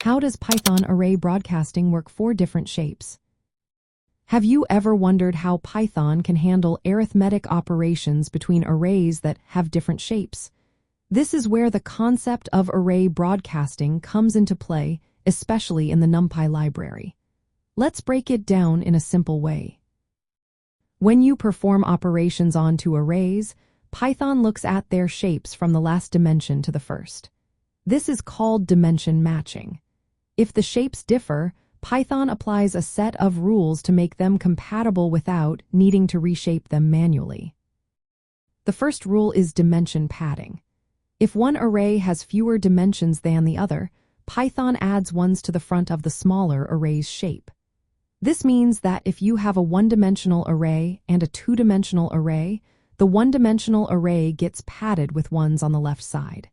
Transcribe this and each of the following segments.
How does Python array broadcasting work for different shapes? Have you ever wondered how Python can handle arithmetic operations between arrays that have different shapes? This is where the concept of array broadcasting comes into play, especially in the NumPy library. Let's break it down in a simple way. When you perform operations onto arrays, Python looks at their shapes from the last dimension to the first. This is called dimension matching. If the shapes differ, Python applies a set of rules to make them compatible without needing to reshape them manually. The first rule is dimension padding. If one array has fewer dimensions than the other, Python adds ones to the front of the smaller array's shape. This means that if you have a one-dimensional array and a two-dimensional array, the one-dimensional array gets padded with ones on the left side.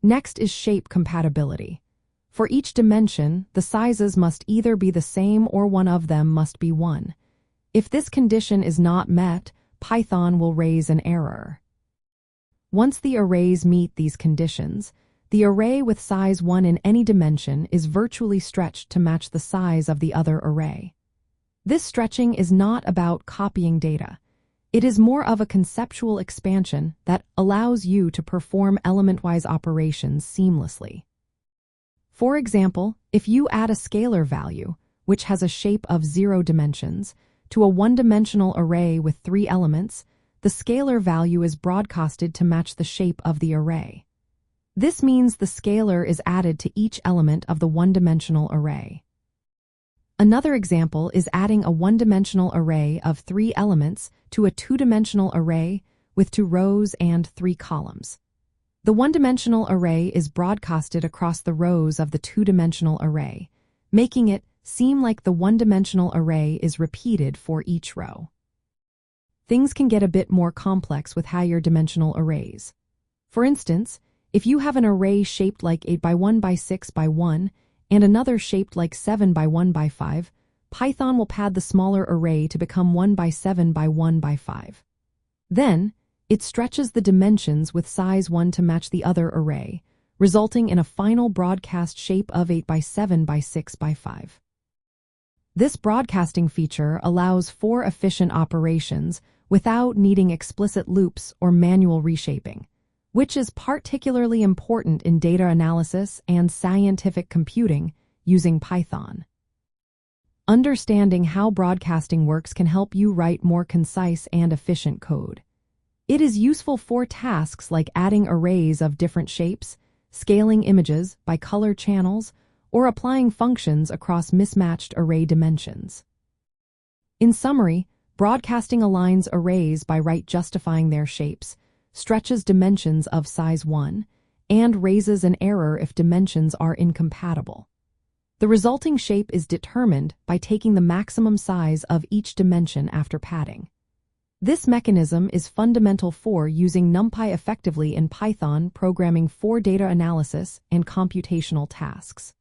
Next is shape compatibility. For each dimension, the sizes must either be the same or one of them must be 1. If this condition is not met, Python will raise an error. Once the arrays meet these conditions, the array with size 1 in any dimension is virtually stretched to match the size of the other array. This stretching is not about copying data. It is more of a conceptual expansion that allows you to perform element-wise operations seamlessly. For example, if you add a scalar value, which has a shape of 0 dimensions, to a one-dimensional array with 3 elements, the scalar value is broadcasted to match the shape of the array. This means the scalar is added to each element of the one-dimensional array. Another example is adding a one-dimensional array of 3 elements to a two-dimensional array with 2 rows and 3 columns. The one-dimensional array is broadcasted across the rows of the two-dimensional array, making it seem like the one-dimensional array is repeated for each row. Things can get a bit more complex with higher dimensional arrays. For instance, if you have an array shaped like 8 by 1 by 6 by 1 and another shaped like 7 by 1 by 5, Python will pad the smaller array to become 1 by 7 by 1 by 5. Then, it stretches the dimensions with size 1 to match the other array, resulting in a final broadcast shape of 8 by 7 by 6 by 5. This broadcasting feature allows for efficient operations without needing explicit loops or manual reshaping, which is particularly important in data analysis and scientific computing using Python. Understanding how broadcasting works can help you write more concise and efficient code. It is useful for tasks like adding arrays of different shapes, scaling images by color channels, or applying functions across mismatched array dimensions. In summary, broadcasting aligns arrays by justifying their shapes, stretches dimensions of size 1, and raises an error if dimensions are incompatible. The resulting shape is determined by taking the maximum size of each dimension after padding. This mechanism is fundamental for using NumPy effectively in Python programming for data analysis and computational tasks.